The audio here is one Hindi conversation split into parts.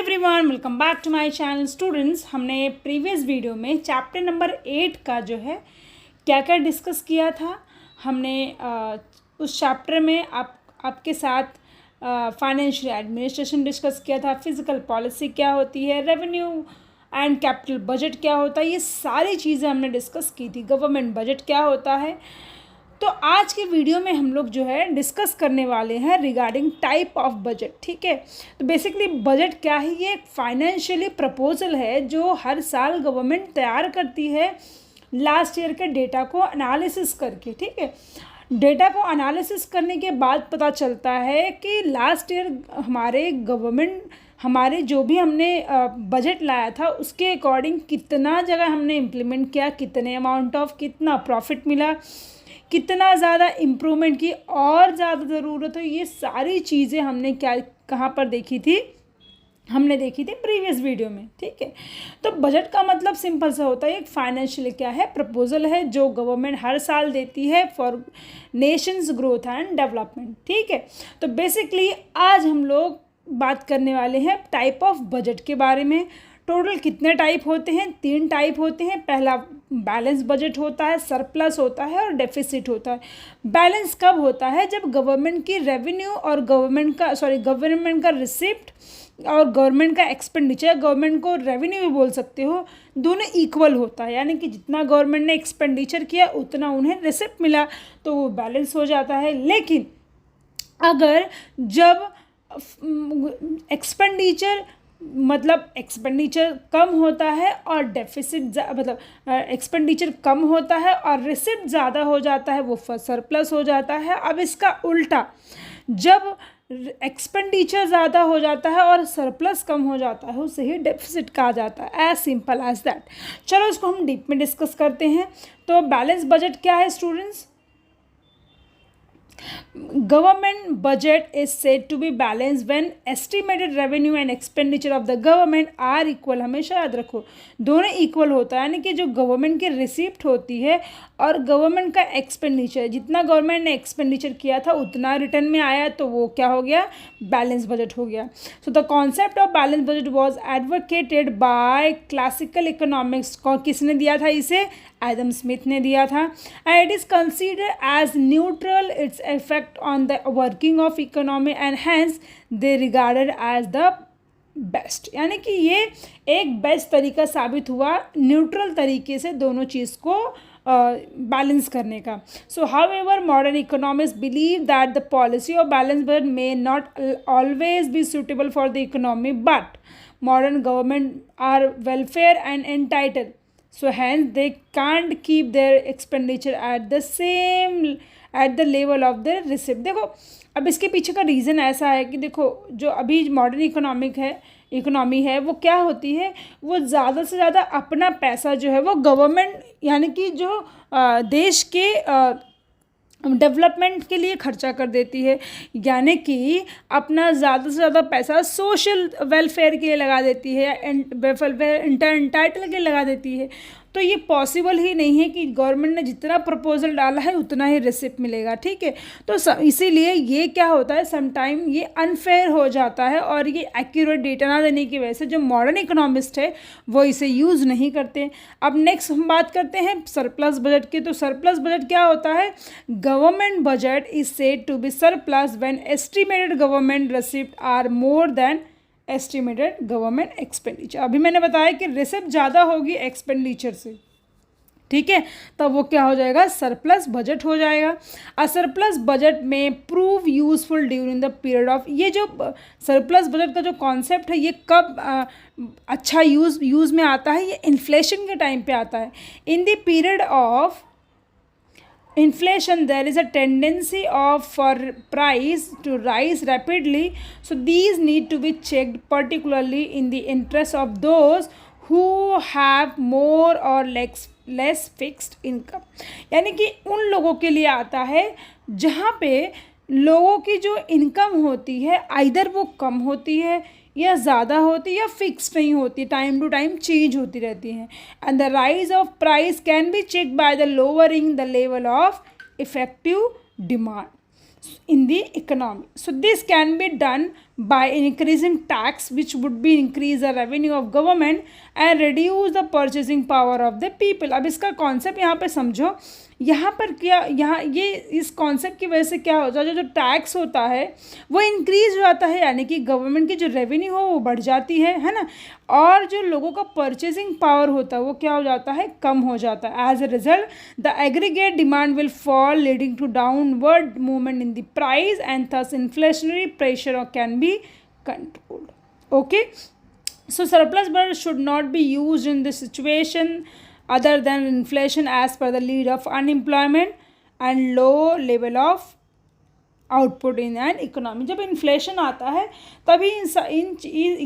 Everyone, welcome back to my channel. Students, हमने प्रीवियस वीडियो में चैप्टर नंबर 8 का जो है क्या क्या डिस्कस किया था। हमने उस चैप्टर में आपके साथ फाइनेंशियल एडमिनिस्ट्रेशन डिस्कस किया था, फिजिकल पॉलिसी क्या होती है, रेवेन्यू एंड कैपिटल बजट क्या होता है, ये सारी चीज़ें हमने डिस्कस की थी। गवर्नमेंट बजट क्या होता है। तो आज के वीडियो में हम लोग जो है डिस्कस करने वाले हैं रिगार्डिंग टाइप ऑफ बजट। ठीक है, तो बेसिकली बजट क्या है, ये एक फाइनेंशियली प्रपोजल है जो हर साल गवर्नमेंट तैयार करती है लास्ट ईयर के डेटा को एनालिसिस करके। ठीक है, डेटा को एनालिसिस करने के बाद पता चलता है कि लास्ट ईयर हमारे जो भी हमने बजट लाया था उसके अकॉर्डिंग कितना जगह हमने इम्प्लीमेंट किया, कितने अमाउंट ऑफ कितना प्रॉफिट मिला, कितना ज़्यादा इम्प्रूवमेंट की और ज़्यादा ज़रूरत हो। ये सारी चीज़ें हमने कहाँ पर देखी थी, हमने देखी थी प्रीवियस वीडियो में। ठीक है, तो बजट का मतलब सिंपल सा होता है, एक फाइनेंशियल क्या है, प्रपोजल है जो गवर्नमेंट हर साल देती है for Nations growth and development. ठीक है, तो बेसिकली आज हम लोग बात करने वाले हैं टाइप ऑफ बजट के बारे में। टोटल कितने टाइप होते हैं, 3 टाइप होते हैं। पहला बैलेंस बजट होता है, सरप्लस होता है और डेफिसिट होता है। बैलेंस कब होता है, जब गवर्नमेंट की रेवेन्यू और गवर्नमेंट का रिसिप्ट और गवर्नमेंट का एक्सपेंडिचर, गवर्नमेंट को रेवेन्यू भी बोल सकते हो, दोनों इक्वल होता है। यानी कि जितना गवर्नमेंट ने एक्सपेंडिचर किया उतना उन्हें रिसिप्ट मिला, तो वो बैलेंस हो जाता है। लेकिन अगर जब एक्सपेंडिचर कम होता है और डेफिसिट एक्सपेंडिचर कम होता है और रिसिप्ट ज़्यादा हो जाता है, वो सरप्लस हो जाता है। अब इसका उल्टा, जब एक्सपेंडिचर ज़्यादा हो जाता है और सरप्लस कम हो जाता है, उसे ही डेफिसिट कहा जाता है। As simple as that. चलो इसको हम डीप में डिस्कस करते हैं। तो बैलेंस बजट क्या है students? Government budget is said to be balanced when estimated revenue and expenditure of the government are equal। हमेशा याद रखो, दोनों इक्वल होता है। यानी कि जो गवर्नमेंट की रिसिप्ट होती है और गवर्नमेंट का एक्सपेंडिचर, जितना गवर्नमेंट ने एक्सपेंडिचर किया था उतना रिटर्न में आया, तो वो क्या हो गया, बैलेंस बजट हो गया। So the concept of balance budget was advocated by classical economics. किसने दिया था इसे? एडम स्मिथ ने दिया था। And it is considered as neutral its effect on the working of economy and hence they regarded as the best. यानी कि ये एक बेस्ट तरीका साबित हुआ न्यूट्रल तरीके से दोनों चीज़ को बैलेंस करने का। So however modern economist believe that the policy of balance budget may not always be suitable for the economy, but modern government are welfare and entitle, so hence they can't keep their expenditure at the level of their receipt। देखो, अब इसके पीछे का रीज़न ऐसा है कि देखो, जो अभी मॉडर्न इकोनॉमी है वो क्या होती है, वो ज़्यादा से ज़्यादा अपना पैसा जो है वो गवर्नमेंट यानी कि जो देश के डेवलपमेंट के लिए खर्चा कर देती है। यानी कि अपना ज़्यादा से ज़्यादा पैसा सोशल वेलफेयर के लिए लगा देती है, वेलफेयर एंटाइटल के लिए लगा देती है। तो ये पॉसिबल ही नहीं है कि गवर्नमेंट ने जितना प्रपोजल डाला है उतना ही रिसिप्ट मिलेगा। ठीक है, तो इसीलिए ये क्या होता है, समटाइम ये अनफेयर हो जाता है और ये एक्यूरेट डेटा ना देने की वजह से जो मॉडर्न इकोनॉमिस्ट है वो इसे यूज़ नहीं करते। अब नेक्स्ट हम बात करते हैं सरप्लस बजट की। तो सरप्लस बजट क्या होता है? Government budget is said to be surplus when estimated government receipt are more than estimated government expenditure. अभी मैंने बताया कि रिसिप्ट ज़्यादा होगी एक्सपेंडिचर से, ठीक है, तब वो क्या हो जाएगा, सरप्लस बजट हो जाएगा। A surplus budget may prove useful during the period of, ये जो सरप्लस बजट का जो कॉन्सेप्ट है ये कब अच्छा यूज़ में आता है, ये इन्फ्लेशन के टाइम पे आता है। In the period of inflation there is a tendency for price to rise rapidly, so these need to be checked, particularly in the interest of those who have more or less fixed income। यानी कि उन लोगों के लिए आता है जहाँ पे लोगों की जो इनकम होती है आइदर वो कम होती है या ज़्यादा होती है या फिक्स नहीं होती, टाइम टू टाइम चेंज होती रहती हैं। And the rise of price can be check by the lowering the level of effective demand. in the economy. So this can be done by increasing tax, which would be increase the revenue of government and reduce the purchasing power of the people. अब इसका कॉन्सेप्ट यहाँ पे समझो, यहाँ पर क्या, यहाँ ये इस कॉन्सेप्ट की वजह से क्या होता है, जो टैक्स होता है वो इंक्रीज हो जाता है, यानी कि गवर्नमेंट की जो रेवेन्यू हो वो बढ़ जाती है ना, और जो लोगों का परचेसिंग पावर होता है वो क्या हो जाता है, कम हो जाता है. As a result the aggregate demand will fall, leading to downward movement in the price and thus inflationary pressure can be controlled. Okay, so surplus budget should not be used in this situation other than inflation as per the lead of unemployment and low level of output in an economy. जब इन्फ्लेशन आता है तभी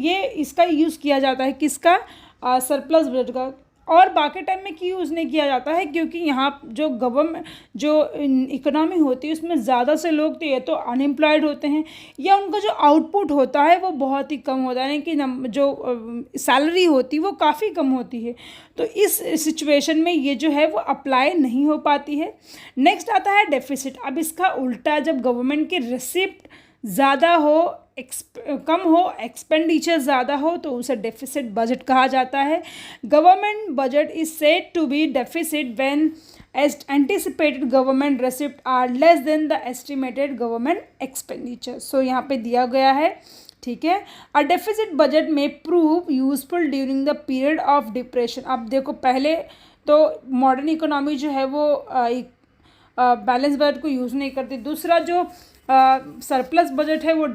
ये इसका यूज़ किया जाता है, किसका, सरप्लस बजट का, और बाकी टाइम में क्यों यूज़ नहीं किया जाता है, क्योंकि यहाँ जो गवर्नमेंट जो इकोनॉमी होती है उसमें ज़्यादा से लोग तो ये तो अनएम्प्लॉयड होते हैं, या उनका जो आउटपुट होता है वो बहुत ही कम होता है, कि जो सैलरी होती है वो काफ़ी कम होती है. तो इस सिचुएशन में ये जो है वो अप्लाई नहीं हो पाती है. नेक्स्ट आता है डेफिसिट. अब इसका उल्टा, जब गवर्नमेंट की रिसिप्ट ज़्यादा हो, कम हो, एक्सपेंडिचर ज़्यादा हो, तो उसे डेफिसिट बजट कहा जाता है. Government budget is said to be deficit when anticipated government receipt are less than the estimated government expenditure. So यहाँ पे दिया गया है, ठीक है. A deficit budget may prove useful during the period of depression. अब देखो, पहले तो मॉडर्न इकोनॉमी जो है वो बैलेंस बजट को यूज़ नहीं करती. दूसरा जो सरप्लस बजट है वो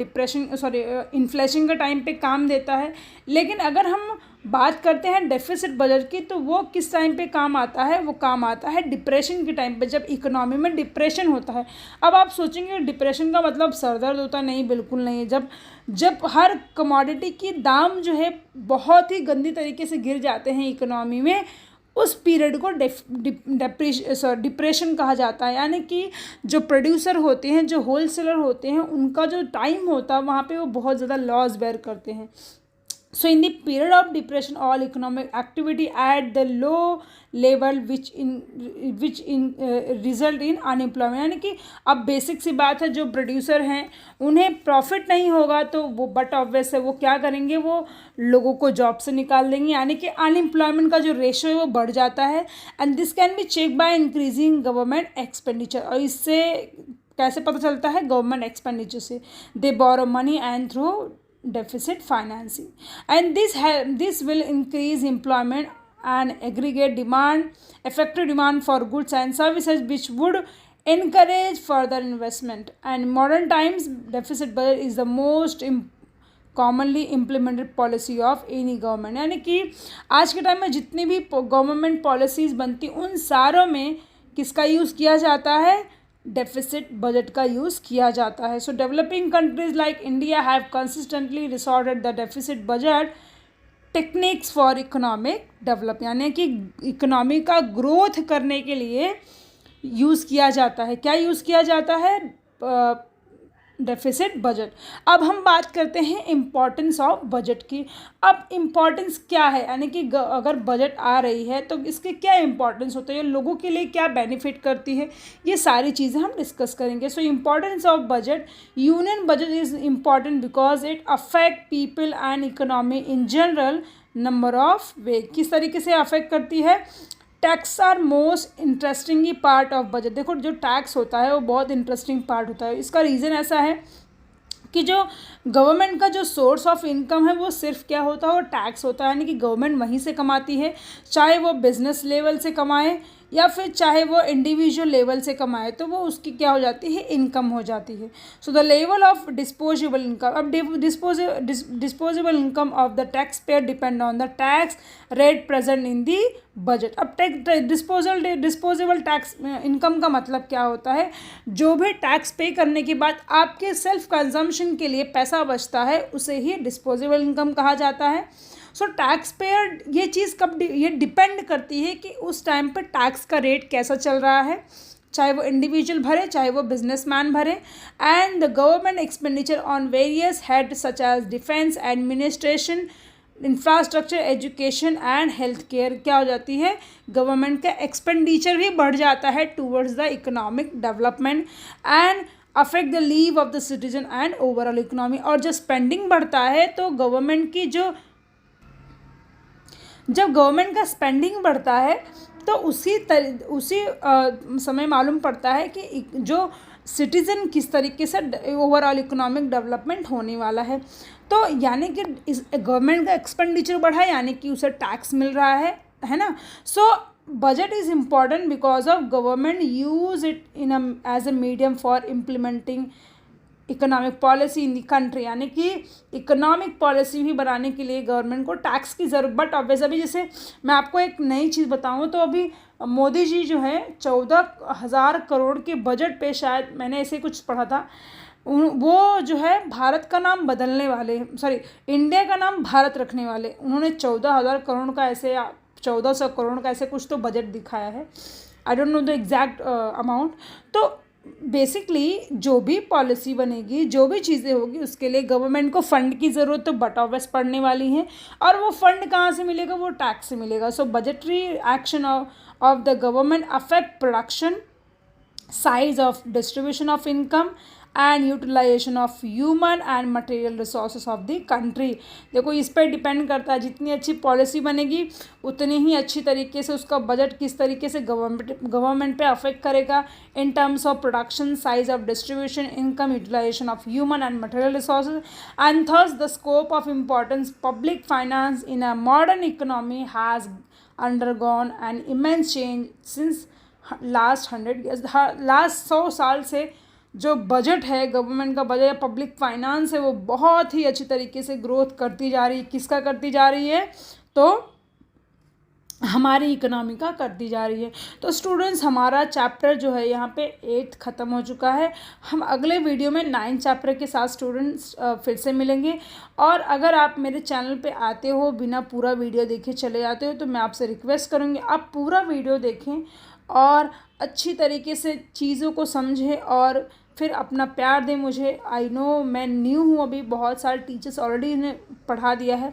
इन्फ्लेशन के टाइम पे काम देता है. लेकिन अगर हम बात करते हैं डेफिसिट बजट की, तो वो किस टाइम पे काम आता है, वो काम आता है डिप्रेशन के टाइम पे, जब इकोनॉमी में डिप्रेशन होता है. अब आप सोचेंगे डिप्रेशन का मतलब सर दर्द होता, नहीं, बिल्कुल नहीं. जब हर कमोडिटी की दाम जो है बहुत ही गंदी तरीके से गिर जाते हैं इकोनॉमी में, उस पीरियड को डिप्रेशन कहा जाता है. यानी कि जो प्रोड्यूसर होते हैं, जो होलसेलर होते हैं, उनका जो टाइम होता है वहाँ पे वो बहुत ज़्यादा लॉस बेयर करते हैं. So in the period of depression, all economic activity at the low level which result in unemployment. यानी कि अब बेसिक सी बात है, जो प्रोड्यूसर हैं उन्हें प्रॉफिट नहीं होगा तो वो बट ऑब्वियस है वो क्या करेंगे, वो लोगों को जॉब से निकाल देंगे, यानी कि अनएम्प्लॉयमेंट का जो रेशो है वो बढ़ जाता है. And this can be check by increasing government expenditure. और इससे कैसे पता चलता है, गवर्नमेंट एक्सपेंडिचर से. They borrow money and through deficit financing, and this will increase employment and aggregate demand, effective demand for goods and services, which would encourage further investment. And modern times deficit budget is the most commonly implemented policy of any government. यानी कि आज के टाइम में जितनी भी गवर्नमेंट पॉलिसीज़ बनती उन सारों में किसका यूज़ किया जाता है, डेफिसिट बजट का यूज़ किया जाता है. So developing countries like India have consistently resorted the deficit budget techniques for economic develop, यानी कि इकोनॉमी का ग्रोथ करने के लिए यूज़ किया जाता है. क्या यूज़ किया जाता है, डेफिसिट बजट. अब हम बात करते हैं इम्पॉर्टेंस ऑफ बजट की. अब इम्पॉर्टेंस क्या है, यानी कि अगर बजट आ रही है तो इसके क्या इम्पॉर्टेंस होता है, लोगों के लिए क्या बेनिफिट करती है, ये सारी चीज़ें हम डिस्कस करेंगे. So importance of budget. Union budget is important because it affect people and economy in general number of way. किस तरीके से अफेक्ट करती है, tax are most interesting part of budget. देखो, जो टैक्स होता है वो बहुत इंटरेस्टिंग पार्ट होता है. इसका रीज़न ऐसा है कि जो गवर्नमेंट का जो सोर्स ऑफ इनकम है वो सिर्फ क्या होता है, वो टैक्स होता है. यानी कि गवर्नमेंट वहीं से कमाती है, चाहे वो बिजनेस लेवल से कमाए या फिर चाहे वो इंडिविजुअल लेवल से कमाए, तो वो उसकी क्या हो जाती है, इनकम हो जाती है. So the level of disposable income. अब disposable income of the tax payer depend on the tax rate present in the budget. अब डिस्पोजेबल टैक्स इनकम का मतलब क्या होता है, जो भी टैक्स पे करने के बाद आपके सेल्फ कंजम्पशन के लिए पैसा बचता है उसे ही डिस्पोजेबल इनकम कहा जाता है. सो टैक्स पेयर ये चीज़ कब ये डिपेंड करती है कि उस टाइम पर टैक्स का रेट कैसा चल रहा है, चाहे वो इंडिविजुअल भरे चाहे वो बिजनेसमैन भरे. And the government expenditure on various head such as defence, administration, infrastructure, education and health care क्या हो जाती है, गवर्नमेंट का एक्सपेंडिचर भी बढ़ जाता है towards the economic development. And affect the leave of the citizen and overall economy. और जब स्पेंडिंग बढ़ता है तो गवर्नमेंट की जब गवर्नमेंट का स्पेंडिंग बढ़ता है तो उसी समय मालूम पड़ता है कि जो सिटीज़न किस तरीके से ओवरऑल इकोनॉमिक डेवलपमेंट होने वाला है। तो यानी कि इस गवर्नमेंट का एक्सपेंडिचर बढ़ा यानी कि उसे टैक्स मिल रहा है ना। So budget is important because of government use it as a medium for implementing economic policy in the country. यानी कि इकोनॉमिक पॉलिसी भी बनाने के लिए गवर्नमेंट को टैक्स की ज़रूरत। बट ऑब्वियस अभी जैसे मैं आपको एक नई चीज़ बताऊँ तो अभी मोदी जी जो है 14,000 करोड़ के बजट पे, शायद मैंने ऐसे कुछ पढ़ा था, वो जो है भारत का नाम बदलने वाले, सॉरी इंडिया का नाम भारत रखने वाले। उन्होंने 14,000 करोड़ का ऐसे 1400 करोड़ का ऐसे कुछ तो बजट दिखाया है। I don't know the exact amount. तो बेसिकली जो भी पॉलिसी बनेगी, जो भी चीज़ें होगी, उसके लिए गवर्नमेंट को फंड की ज़रूरत तो बट ऑब्वियस पड़ने वाली है। और वो फंड कहाँ से मिलेगा? वो टैक्स से मिलेगा। So budgetary action of the government affect production, size of distribution of income and utilization of human and material resources of the country. देखो इस पर डिपेंड करता है, जितनी अच्छी पॉलिसी बनेगी उतनी ही अच्छी तरीके से उसका बजट किस तरीके से गवर्नमेंट पे अफेक्ट करेगा in terms of production, size of distribution, income, utilisation of human and material resources and thus the scope of importance public finance in a modern economy has undergone an immense change since last 100 years. Last 100 साल से जो बजट है, गवर्नमेंट का बजट या पब्लिक फाइनेंस है, वो बहुत ही अच्छी तरीके से ग्रोथ करती जा रही है। किसका करती जा रही है? तो हमारी इकोनॉमी का करती जा रही है। तो स्टूडेंट्स हमारा चैप्टर जो है यहाँ पे 8th ख़त्म हो चुका है। हम अगले वीडियो में 9th चैप्टर के साथ स्टूडेंट्स फिर से मिलेंगे। और अगर आप मेरे चैनल पे आते हो बिना पूरा वीडियो देखे चले जाते हो तो मैं आपसे रिक्वेस्ट करूँगी आप पूरा वीडियो देखें और अच्छी तरीके से चीज़ों को समझें और फिर अपना प्यार दें मुझे। आई नो मैं न्यू हूँ अभी, बहुत सारे टीचर्स ऑलरेडी इन्हें पढ़ा दिया है,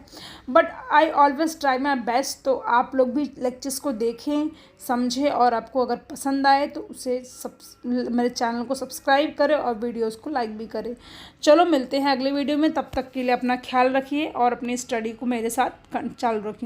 but I always try my best. तो आप लोग भी लेक्चर्स को देखें, समझें और आपको अगर पसंद आए तो उसे मेरे चैनल को सब्सक्राइब करें और वीडियोस को लाइक भी करें। चलो मिलते हैं अगले वीडियो में, तब तक के लिए अपना ख्याल रखिए और अपनी स्टडी को मेरे साथ चालू रखिए।